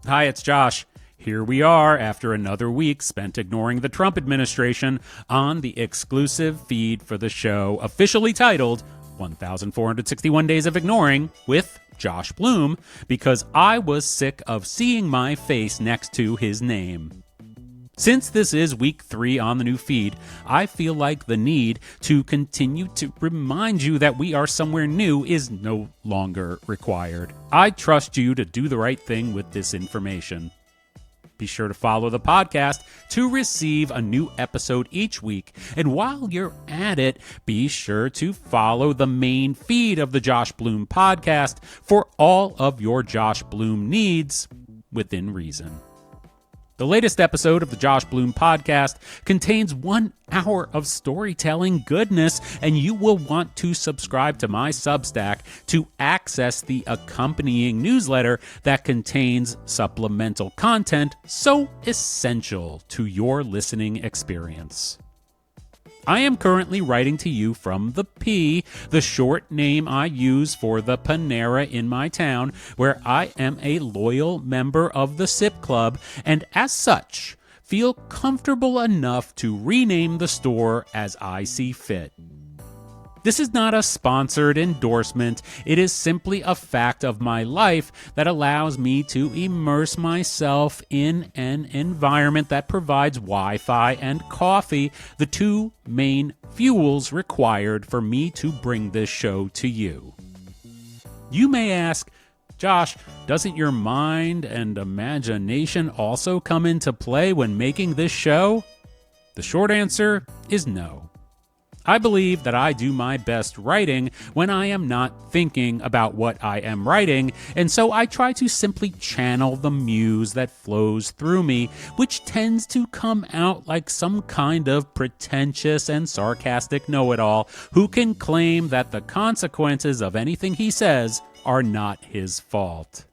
Hi, it's Josh. Here we are after another week spent ignoring the Trump administration on the exclusive feed for the show officially titled 1,461 Days of Ignoring with Josh Bloom, because I was sick of seeing my face next to his name. Since this is week 3 on the new feed, I feel like the need to continue to remind you that we are somewhere new is no longer required. I trust you to do the right thing with this information. Be sure to follow the podcast to receive a new episode each week. And while you're at it, be sure to follow the main feed of the Josh Bloom podcast for all of your Josh Bloom needs within reason. The latest episode of the Josh Bloom podcast contains 1 hour of storytelling goodness, and you will want to subscribe to my Substack to access the accompanying newsletter that contains supplemental content so essential to your listening experience. I am currently writing to you from the P, the short name I use for the Panera in my town, where I am a loyal member of the Sip Club, and as such, feel comfortable enough to rename the store as I see fit. This is not a sponsored endorsement. It is simply a fact of my life that allows me to immerse myself in an environment that provides Wi-Fi and coffee, the 2 main fuels required for me to bring this show to you. You may ask, Josh, doesn't your mind and imagination also come into play when making this show? The short answer is no. I believe that I do my best writing when I am not thinking about what I am writing, and so I try to simply channel the muse that flows through me, which tends to come out like some kind of pretentious and sarcastic know-it-all who can claim that the consequences of anything he says are not his fault.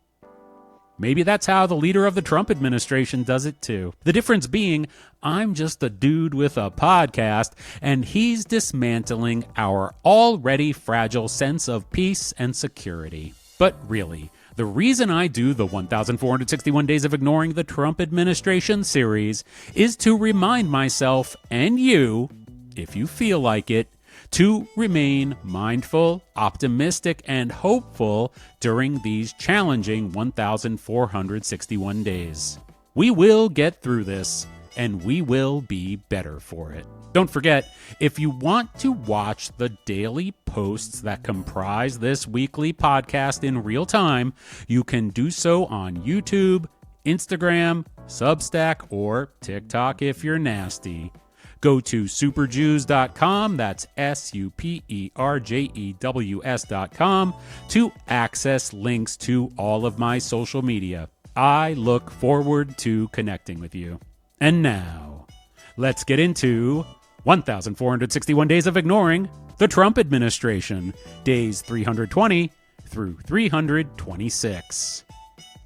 Maybe that's how the leader of the Trump administration does it too. The difference being, I'm just a dude with a podcast, and he's dismantling our already fragile sense of peace and security. But really, the reason I do the 1,461 Days of Ignoring the Trump Administration series is to remind myself and you, if you feel like it, to remain mindful, optimistic, and hopeful during these challenging 1,461 days. We will get through this, and we will be better for it. Don't forget, if you want to watch the daily posts that comprise this weekly podcast in real time, you can do so on YouTube, Instagram, Substack, or TikTok if you're nasty. Go to superjews.com, that's superjews.com, to access links to all of my social media. I look forward to connecting with you. And now, let's get into 1,461 Days of Ignoring the Trump Administration, days 320 through 326.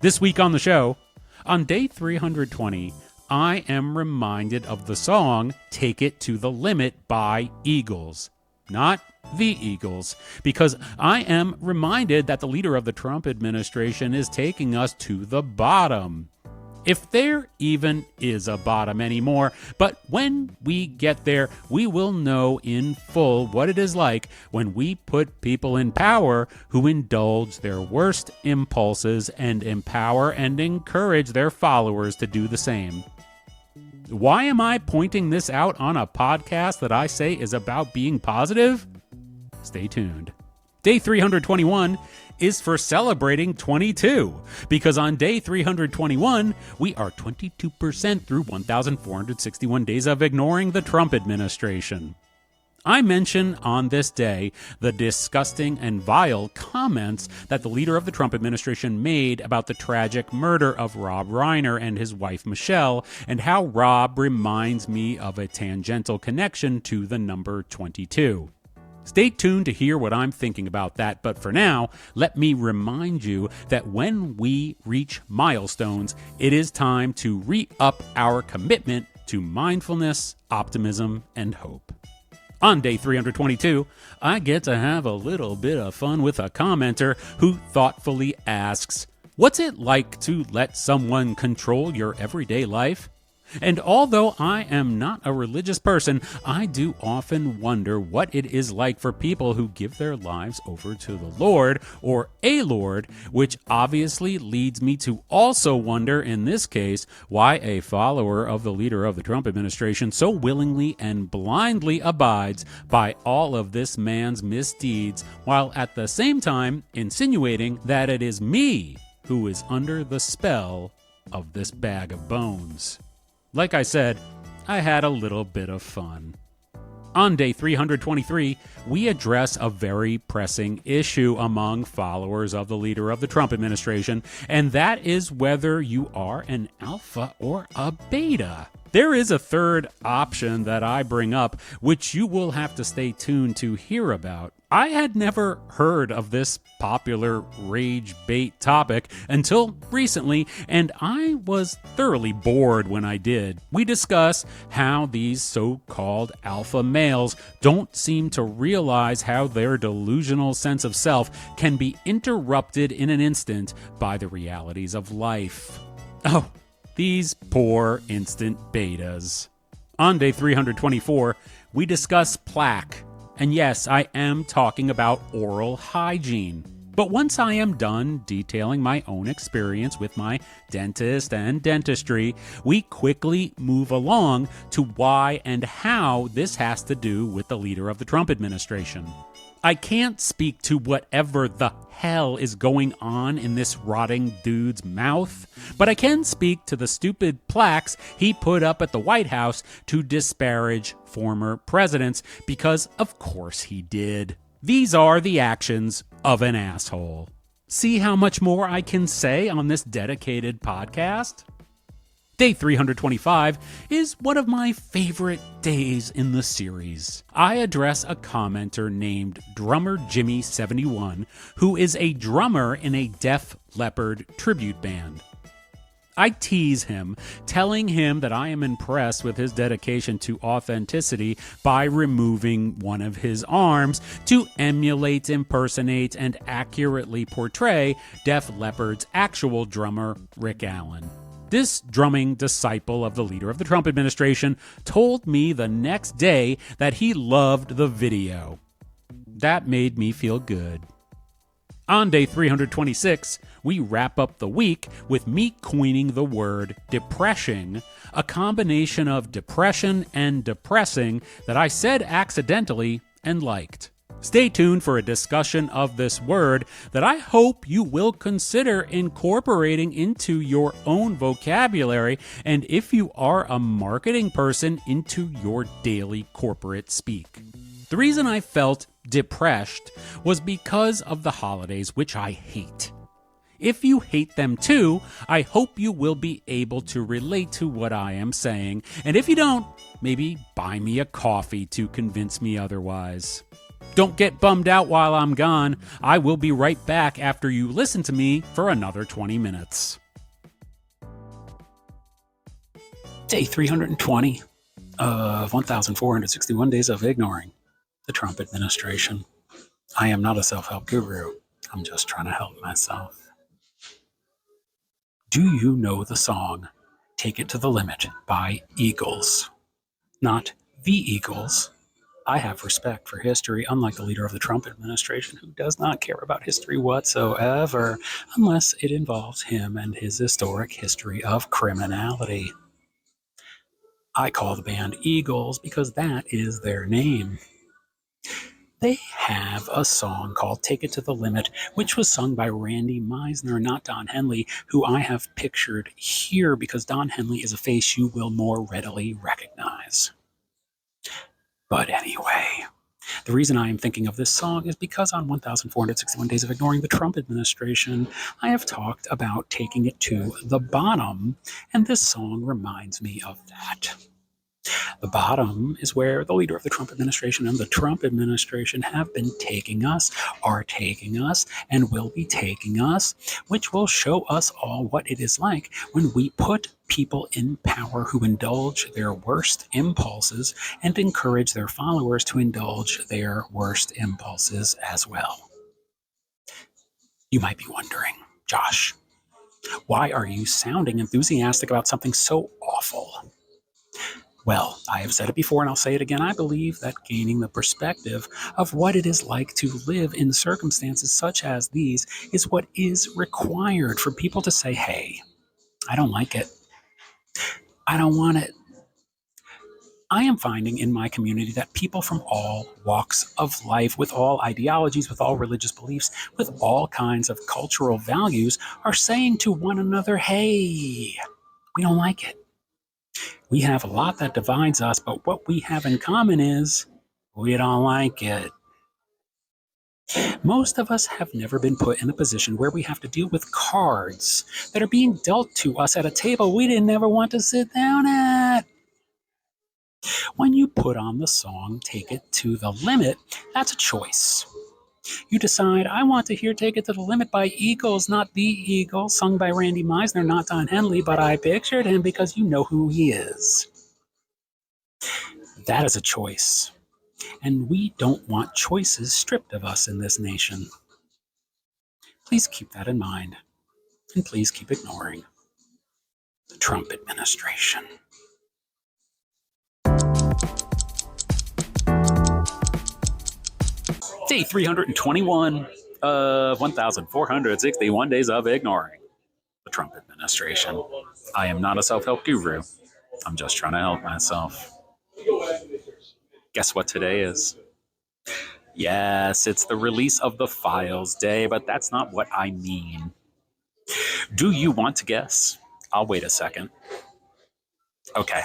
This week on the show, on day 320, I am reminded of the song Take It to the Limit by Eagles, not the Eagles, because I am reminded that the leader of the Trump administration is taking us to the bottom. If there even is a bottom anymore, but when we get there, we will know in full what it is like when we put people in power who indulge their worst impulses and empower and encourage their followers to do the same. Why am I pointing this out on a podcast that I say is about being positive? Stay tuned. Day 321 is for celebrating 22, because on day 321, we are 22% through 1,461 days of ignoring the Trump administration. I mention on this day the disgusting and vile comments that the leader of the Trump administration made about the tragic murder of Rob Reiner and his wife Michelle, and how Rob reminds me of a tangential connection to the number 22. Stay tuned to hear what I'm thinking about that, but for now, let me remind you that when we reach milestones, it is time to re-up our commitment to mindfulness, optimism, and hope. On day 322, I get to have a little bit of fun with a commenter who thoughtfully asks, What's it like to let someone control your everyday life? And although I am not a religious person, I do often wonder what it is like for people who give their lives over to the Lord or a Lord, which obviously leads me to also wonder, in this case, why a follower of the leader of the Trump administration so willingly and blindly abides by all of this man's misdeeds, while at the same time insinuating that it is me who is under the spell of this bag of bones. Like I said, I had a little bit of fun. On day 323, we address a very pressing issue among followers of the leader of the Trump administration, and that is whether you are an alpha or a beta. There is a third option that I bring up, which you will have to stay tuned to hear about. I had never heard of this popular rage bait topic until recently, and I was thoroughly bored when I did. We discuss how these so-called alpha males don't seem to realize how their delusional sense of self can be interrupted in an instant by the realities of life. Oh, these poor instant betas. On day 324, we discuss plaque. And yes, I am talking about oral hygiene. But once I am done detailing my own experience with my dentist and dentistry, we quickly move along to why and how this has to do with the leader of the Trump administration. I can't speak to whatever the hell is going on in this rotting dude's mouth, but I can speak to the stupid plaques he put up at the White House to disparage former presidents, because of course he did. These are the actions of an asshole. See how much more I can say on this dedicated podcast? Day 325 is one of my favorite days in the series. I address a commenter named Drummer Jimmy71, who is a drummer in a Def Leppard tribute band. I tease him, telling him that I am impressed with his dedication to authenticity by removing one of his arms to emulate, impersonate, and accurately portray Def Leppard's actual drummer, Rick Allen. This drumming disciple of the leader of the Trump administration told me the next day that he loved the video. That made me feel good. On day 326, we wrap up the week with me coining the word depression, a combination of depression and depressing that I said accidentally and liked. Stay tuned for a discussion of this word that I hope you will consider incorporating into your own vocabulary, and if you are a marketing person, into your daily corporate speak. The reason I felt depressed was because of the holidays, which I hate. If you hate them too, I hope you will be able to relate to what I am saying, and if you don't, maybe buy me a coffee to convince me otherwise. Don't get bummed out while I'm gone. I will be right back after you listen to me for another 20 minutes. Day 320 of 1,461 days of ignoring the Trump administration. I am not a self-help guru. I'm just trying to help myself. Do you know the song Take It to the Limit by Eagles? Not the Eagles. I have respect for history, unlike the leader of the Trump administration, who does not care about history whatsoever, unless it involves him and his historic history of criminality. I call the band Eagles because that is their name. They have a song called Take It to the Limit, which was sung by Randy Meisner, not Don Henley, who I have pictured here because Don Henley is a face you will more readily recognize. But anyway, the reason I am thinking of this song is because on 1,461 Days of Ignoring the Trump administration, I have talked about taking it to the bottom, and this song reminds me of that. The bottom is where the leader of the Trump administration and the Trump administration have been taking us, are taking us, and will be taking us, which will show us all what it is like when we put people in power who indulge their worst impulses and encourage their followers to indulge their worst impulses as well. You might be wondering, Josh, Why are you sounding enthusiastic about something so awful? Well, I have said it before and I'll say it again. I believe that gaining the perspective of what it is like to live in circumstances such as these is what is required for people to say, hey, I don't like it. I don't want it. I am finding in my community that people from all walks of life, with all ideologies, with all religious beliefs, with all kinds of cultural values, are saying to one another, hey, we don't like it. We have a lot that divides us, but what we have in common is we don't like it. Most of us have never been put in a position where we have to deal with cards that are being dealt to us at a table we didn't ever want to sit down at. When you put on the song Take It to the Limit, that's a choice. You decide, I want to hear Take It to the Limit by Eagles, not The Eagles, sung by Randy Meisner, not Don Henley, but I pictured him because you know who he is. That is a choice. And we don't want choices stripped of us in this nation. Please keep that in mind. And please keep ignoring the Trump administration. Day 321 of 1,461 days of ignoring the Trump administration. I am not a self-help guru. I'm just trying to help myself. Guess what today is? Yes, it's the release of the files day, but that's not what I mean. Do you want to guess? I'll wait a second. Okay.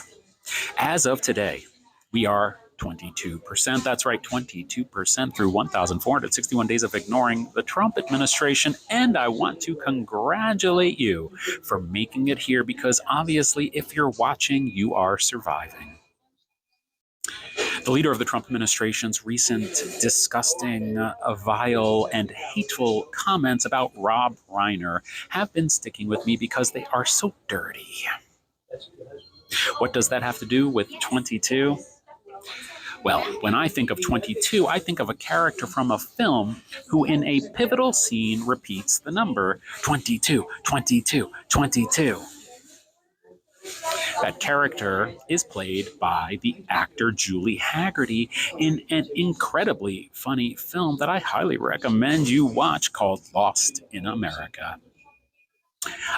As of today, we are 22%. That's right, 22% through 1,461 days of ignoring the Trump administration. And I want to congratulate you for making it here because obviously, if you're watching, you are surviving. The leader of the Trump administration's recent disgusting, vile, and hateful comments about Rob Reiner have been sticking with me because they are so dirty. What does that have to do with 22? Well, when I think of 22, I think of a character from a film who, in a pivotal scene, repeats the number 22, 22, 22. That character is played by the actor Julie Haggerty in an incredibly funny film that I highly recommend you watch called Lost in America.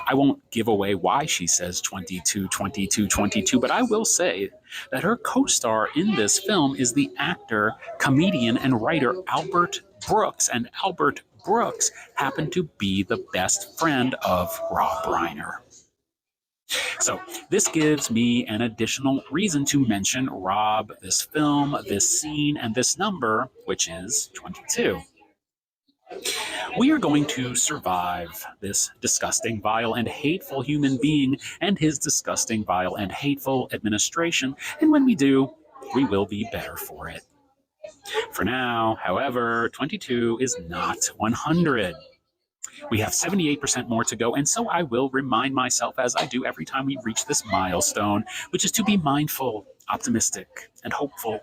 I won't give away why she says 22, 22, 22, but I will say that her co-star in this film is the actor, comedian, and writer Albert Brooks, and Albert Brooks happened to be the best friend of Rob Reiner. So this gives me an additional reason to mention Rob, this film, this scene, and this number, which is 22. We are going to survive this disgusting, vile, and hateful human being and his disgusting, vile, and hateful administration. And when we do, we will be better for it. For now, however, 22 is not 100. We have 78% more to go, and so I will remind myself, as I do every time we reach this milestone, which is to be mindful, optimistic, and hopeful.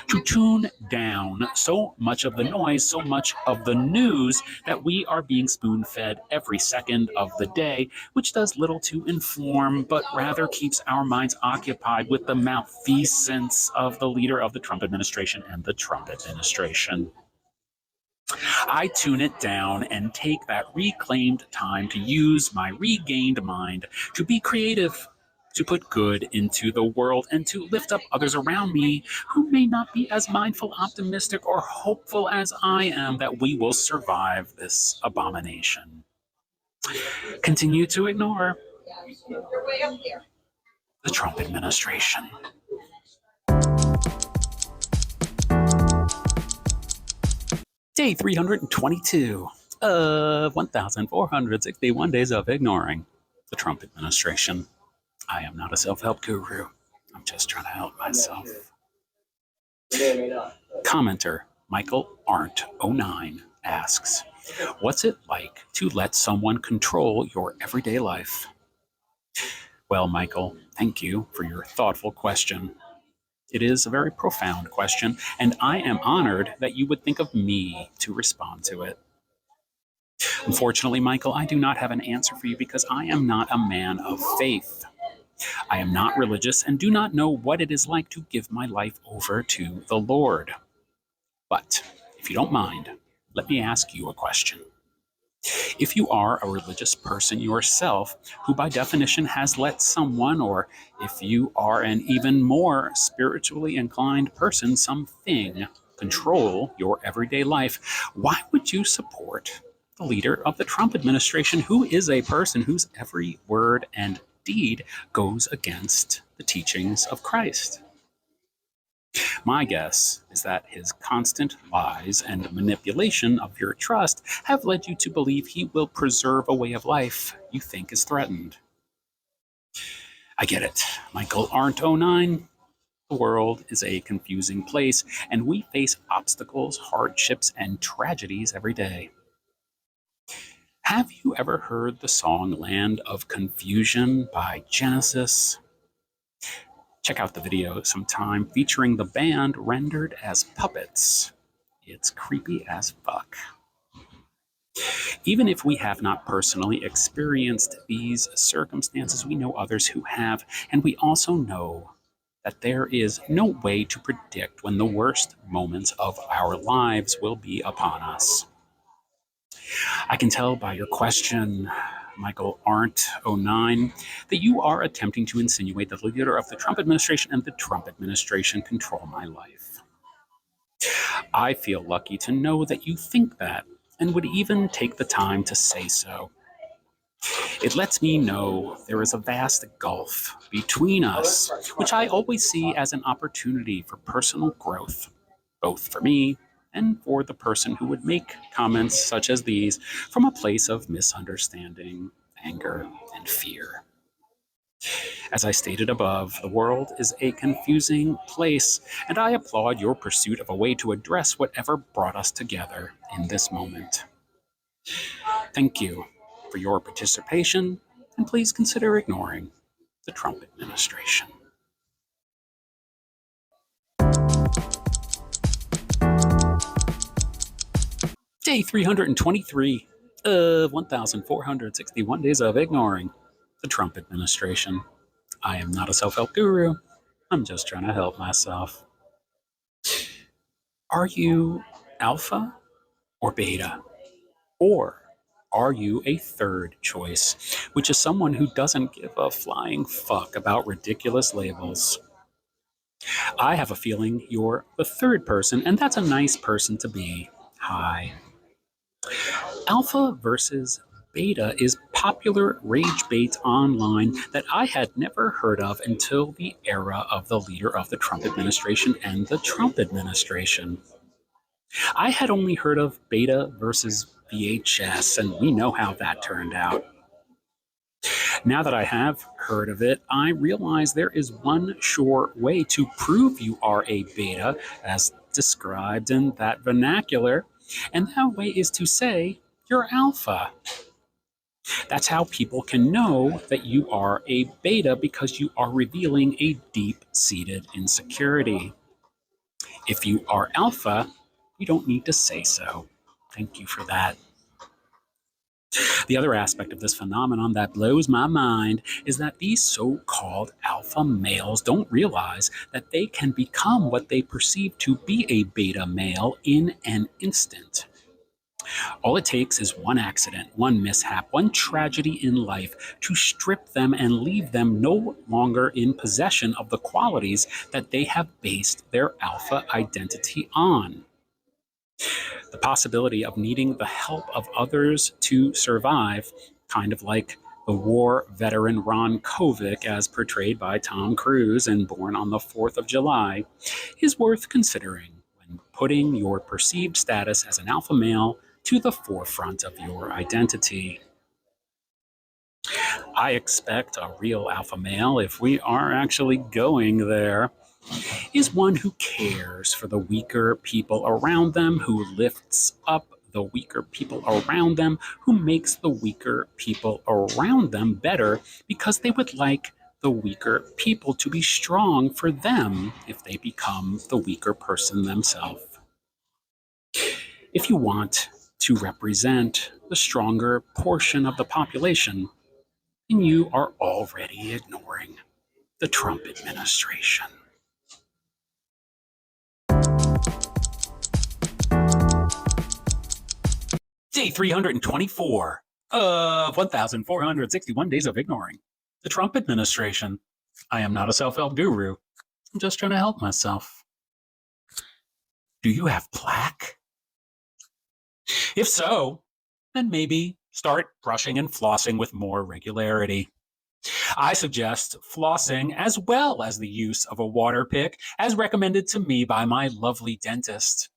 To tune down so much of the noise, so much of the news that we are being spoon-fed every second of the day, which does little to inform, but rather keeps our minds occupied with the malfeasance of the leader of the Trump administration and the Trump administration. I tune it down and take that reclaimed time to use my regained mind to be creative, to put good into the world, and to lift up others around me who may not be as mindful, optimistic, or hopeful as I am that we will survive this abomination. Continue to ignore the Trump administration. Day 322 of 1,461 days of ignoring the Trump administration. I am not a self-help guru. I'm just trying to help myself. Commenter Michael Arndt09 asks, what's it like to let someone control your everyday life? Well, Michael, thank you for your thoughtful question. It is a very profound question, and I am honored that you would think of me to respond to it. Unfortunately, Michael, I do not have an answer for you because I am not a man of faith. I am not religious and do not know what it is like to give my life over to the Lord. But if you don't mind, let me ask you a question. If you are a religious person yourself, who by definition has let someone, or if you are an even more spiritually inclined person, something, control your everyday life, why would you support the leader of the Trump administration, who is a person whose every word and deed goes against the teachings of Christ? My guess is that his constant lies and manipulation of your trust have led you to believe he will preserve a way of life you think is threatened. I get it. Michael Arndt '09. The world is a confusing place, and we face obstacles, hardships, and tragedies every day. Have you ever heard the song Land of Confusion by Genesis? Check out the video sometime featuring the band rendered as puppets. It's creepy as fuck. Even if we have not personally experienced these circumstances, we know others who have, and we also know that there is no way to predict when the worst moments of our lives will be upon us. I can tell by your question, Michael Arndt '09, that you are attempting to insinuate that the leader of the Trump administration and the Trump administration control my life. I feel lucky to know that you think that and would even take the time to say so. It lets me know there is a vast gulf between us, which I always see as an opportunity for personal growth, both for me and for the person who would make comments such as these from a place of misunderstanding, anger, and fear. As I stated above, the world is a confusing place, and I applaud your pursuit of a way to address whatever brought us together in this moment. Thank you for your participation, and please consider ignoring the Trump administration. Day 323 of 1,461 days of ignoring the Trump administration. I am not a self-help guru. I'm just trying to help myself. Are you alpha or beta? Or are you a third choice, which is someone who doesn't give a flying fuck about ridiculous labels? I have a feeling you're the third person, and that's a nice person to be. Hi. Alpha versus beta is popular rage bait online that I had never heard of until the era of the leader of the Trump administration and the Trump administration. I had only heard of beta versus VHS, and we know how that turned out. Now that I have heard of it, I realize there is one sure way to prove you are a beta, as described in that vernacular, and that way is to say you're alpha. That's how people can know that you are a beta, because you are revealing a deep-seated insecurity. If you are alpha, you don't need to say so. Thank you for that. The other aspect of this phenomenon that blows my mind is that these so-called alpha males don't realize that they can become what they perceive to be a beta male in an instant. All it takes is one accident, one mishap, one tragedy in life to strip them and leave them no longer in possession of the qualities that they have based their alpha identity on. The possibility of needing the help of others to survive, kind of like the war veteran Ron Kovic as portrayed by Tom Cruise in Born on the 4th of July, is worth considering when putting your perceived status as an alpha male to the forefront of your identity. I expect a real alpha male, if we are actually going there, is one who cares for the weaker people around them, who lifts up the weaker people around them, who makes the weaker people around them better because they would like the weaker people to be strong for them if they become the weaker person themselves. If you want to represent the stronger portion of the population, and you are already ignoring the Trump administration. Day 324 of 1,461 days of ignoring the Trump administration. I am not a self-help guru. I'm just trying to help myself. Do you have plaque? If so, then maybe start brushing and flossing with more regularity. I suggest flossing as well as the use of a water pick, as recommended to me by my lovely dentist.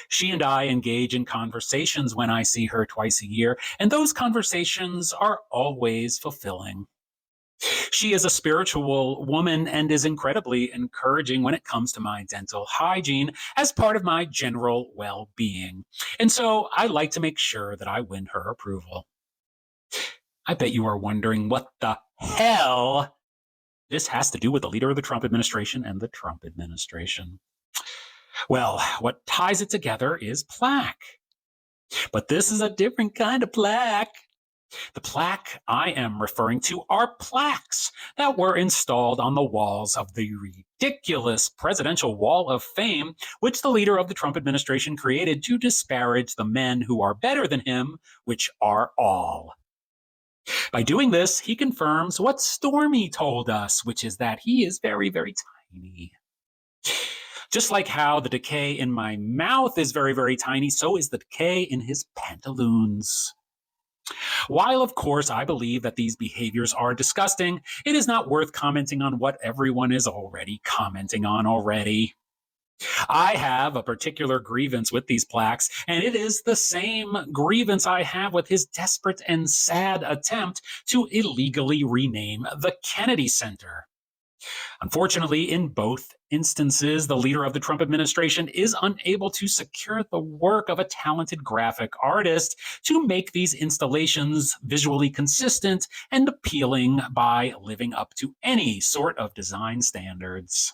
She and I engage in conversations when I see her twice a year, and those conversations are always fulfilling. She is a spiritual woman and is incredibly encouraging when it comes to my dental hygiene as part of my general well-being. And so I like to make sure that I win her approval. I bet you are wondering what the hell this has to do with the leader of the Trump administration and the Trump administration. Well, what ties it together is plaque. But this is a different kind of plaque. The plaque I am referring to are plaques that were installed on the walls of the ridiculous Presidential Wall of Fame, which the leader of the Trump administration created to disparage the men who are better than him, which are all. By doing this, he confirms what Stormy told us, which is that he is very, very tiny. Just like how the decay in my mouth is very, very tiny, so is the decay in his pantaloons. While, of course, I believe that these behaviors are disgusting, it is not worth commenting on what everyone is already commenting on already. I have a particular grievance with these plaques, and it is the same grievance I have with his desperate and sad attempt to illegally rename the Kennedy Center. Unfortunately, in both instances, the leader of the Trump administration is unable to secure the work of a talented graphic artist to make these installations visually consistent and appealing by living up to any sort of design standards.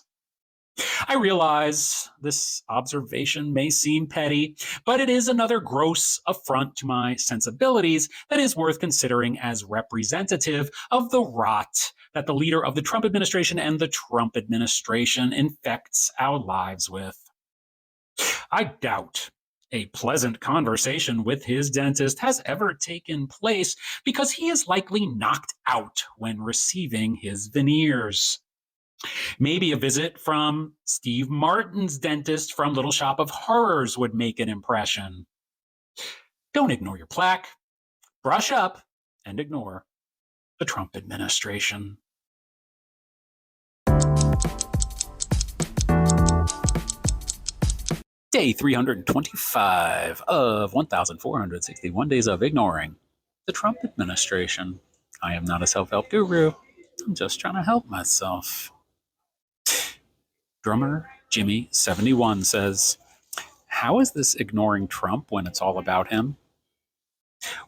I realize this observation may seem petty, but it is another gross affront to my sensibilities that is worth considering as representative of the rot that the leader of the Trump administration and the Trump administration infects our lives with. I doubt a pleasant conversation with his dentist has ever taken place because he is likely knocked out when receiving his veneers. Maybe a visit from Steve Martin's dentist from Little Shop of Horrors would make an impression. Don't ignore your plaque. Brush up and ignore the Trump administration. Day 325 of 1,461 days of ignoring the Trump administration. I am not a self-help guru. I'm just trying to help myself. Drummer Jimmy 71 says, how is this ignoring Trump when it's all about him?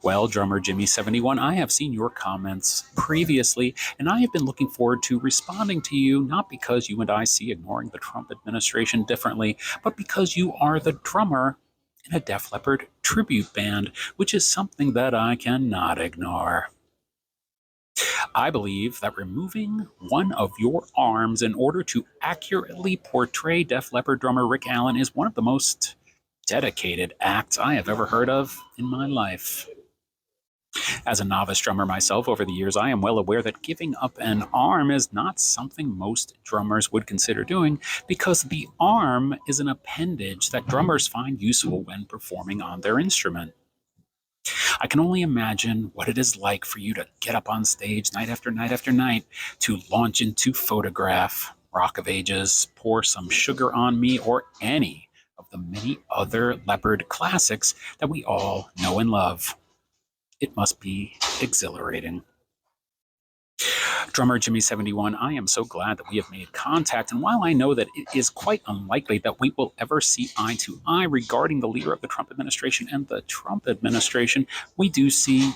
Well, drummer Jimmy 71, I have seen your comments previously, and I have been looking forward to responding to you, not because you and I see ignoring the Trump administration differently, but because you are the drummer in a Def Leppard tribute band, which is something that I cannot ignore. I believe that removing one of your arms in order to accurately portray Def Leppard drummer Rick Allen is one of the most dedicated acts I have ever heard of in my life. As a novice drummer myself over the years, I am well aware that giving up an arm is not something most drummers would consider doing because the arm is an appendage that drummers find useful when performing on their instrument. I can only imagine what it is like for you to get up on stage night after night after night to launch into Photograph, Rock of Ages, Pour Some Sugar on Me, or any of the many other Leppard classics that we all know and love. It must be exhilarating. Drummer Jimmy 71, I am so glad that we have made contact, and while I know that it is quite unlikely that we will ever see eye to eye regarding the leader of the Trump administration and the Trump administration, we do see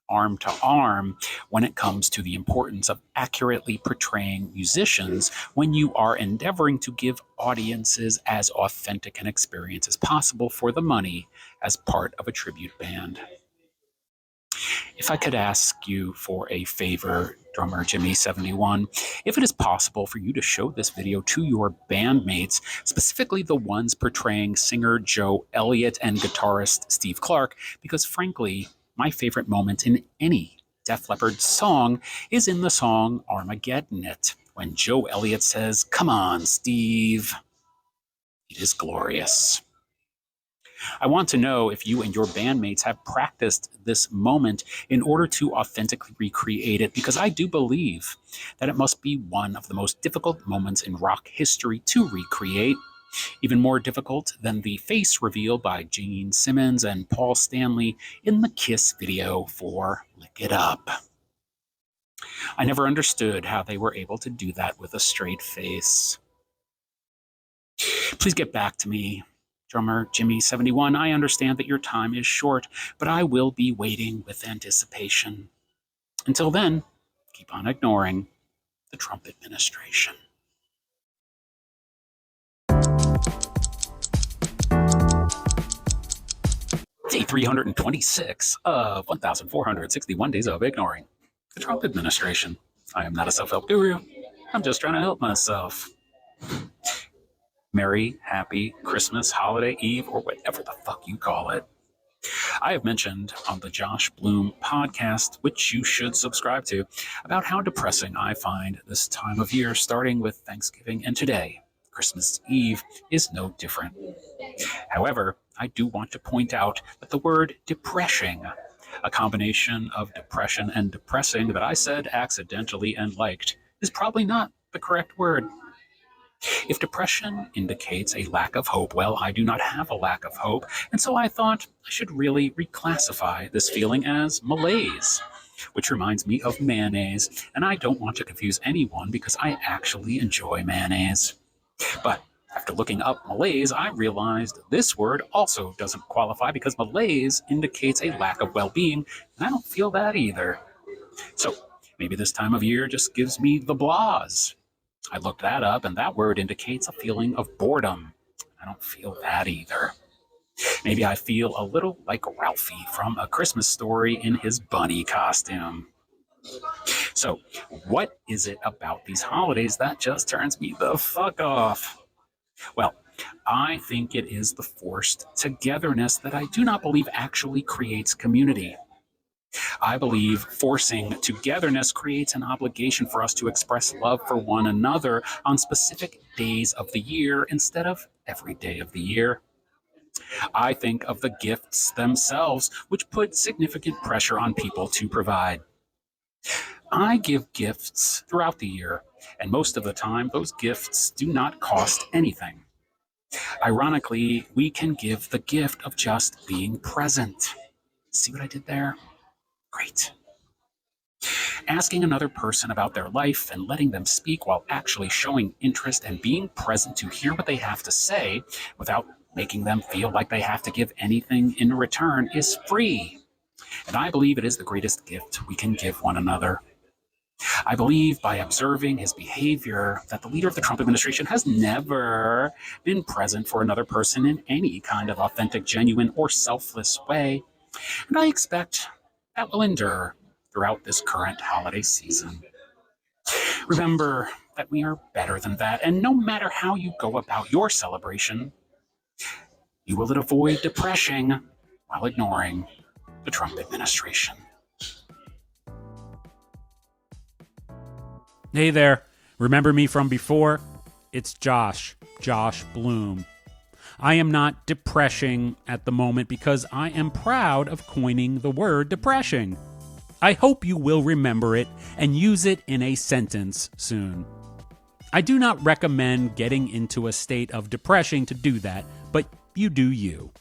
arm to arm when it comes to the importance of accurately portraying musicians when you are endeavoring to give audiences as authentic an experience as possible for the money as part of a tribute band. If I could ask you for a favor, drummer Jimmy71, if it is possible for you to show this video to your bandmates, specifically the ones portraying singer Joe Elliott and guitarist Steve Clark, because frankly, my favorite moment in any Def Leppard song is in the song Armageddon It, when Joe Elliott says, "Come on, Steve." It is glorious. I want to know if you and your bandmates have practiced this moment in order to authentically recreate it, because I do believe that it must be one of the most difficult moments in rock history to recreate, even more difficult than the face reveal by Gene Simmons and Paul Stanley in the Kiss video for Lick It Up. I never understood how they were able to do that with a straight face. Please get back to me, drummer Jimmy71. I understand that your time is short, but I will be waiting with anticipation. Until then, keep on ignoring the Trump administration. Day 326 of 1,461 days of ignoring the Trump administration. I am not a self-help guru. I'm just trying to help myself. Merry, happy Christmas, holiday eve, or whatever the fuck you call it. I have mentioned on the Josh Bloom podcast, which you should subscribe to, about how depressing I find this time of year, starting with Thanksgiving and today. Christmas Eve is no different. However, I do want to point out that the word depressing, a combination of depression and depressing that I said accidentally and liked, is probably not the correct word. If depression indicates a lack of hope, well, I do not have a lack of hope, and so I thought I should really reclassify this feeling as malaise, which reminds me of mayonnaise, and I don't want to confuse anyone because I actually enjoy mayonnaise. But after looking up malaise, I realized this word also doesn't qualify because malaise indicates a lack of well-being, and I don't feel that either. So maybe this time of year just gives me the blahs. I looked that up, and that word indicates a feeling of boredom. I don't feel that either. Maybe I feel a little like Ralphie from A Christmas Story in his bunny costume. So, what is it about these holidays that just turns me the fuck off? Well, I think it is the forced togetherness that I do not believe actually creates community. I believe forcing togetherness creates an obligation for us to express love for one another on specific days of the year instead of every day of the year. I think of the gifts themselves, which put significant pressure on people to provide. I give gifts throughout the year, and most of the time, those gifts do not cost anything. Ironically, we can give the gift of just being present. See what I did there? Great. Asking another person about their life and letting them speak while actually showing interest and being present to hear what they have to say without making them feel like they have to give anything in return is free. And I believe it is the greatest gift we can give one another. I believe by observing his behavior that the leader of the Trump administration has never been present for another person in any kind of authentic, genuine, or selfless way. And I expect that will endure throughout this current holiday season. Remember that we are better than that, and no matter how you go about your celebration, you will avoid depression while ignoring the Trump administration. Hey there. Remember me from before? It's Josh Bloom. I am not depressing at the moment because I am proud of coining the word depressing. I hope you will remember it and use it in a sentence soon. I do not recommend getting into a state of depression to do that, but you do you.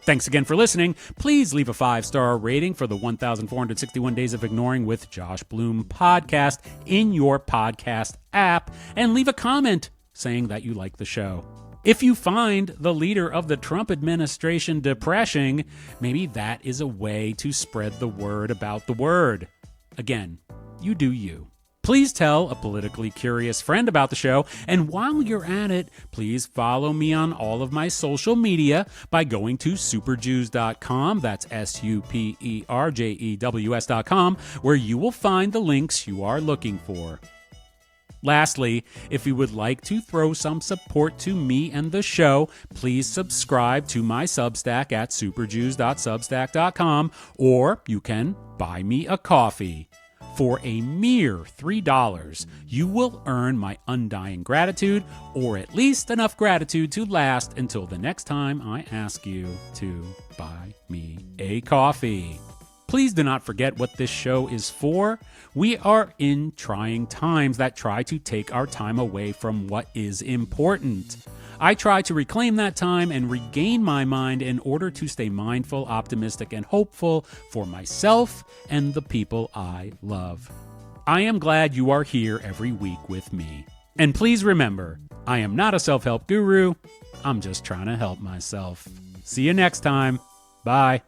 Thanks again for listening. Please leave a 5-star rating for the 1,461 Days of Ignoring with Josh Bloom podcast in your podcast app and leave a comment saying that you like the show. If you find the leader of the Trump administration depressing, maybe that is a way to spread the word about the word. Again, you do you. Please tell a politically curious friend about the show, and while you're at it, please follow me on all of my social media by going to superjews.com, that's superjews.com, where you will find the links you are looking for. Lastly, if you would like to throw some support to me and the show, please subscribe to my Substack at superjews.substack.com, or you can buy me a coffee. For a mere $3, you will earn my undying gratitude, or at least enough gratitude to last until the next time I ask you to buy me a coffee. Please do not forget what this show is for. We are in trying times that try to take our time away from what is important. I try to reclaim that time and regain my mind in order to stay mindful, optimistic, and hopeful for myself and the people I love. I am glad you are here every week with me. And please remember, I am not a self-help guru. I'm just trying to help myself. See you next time. Bye.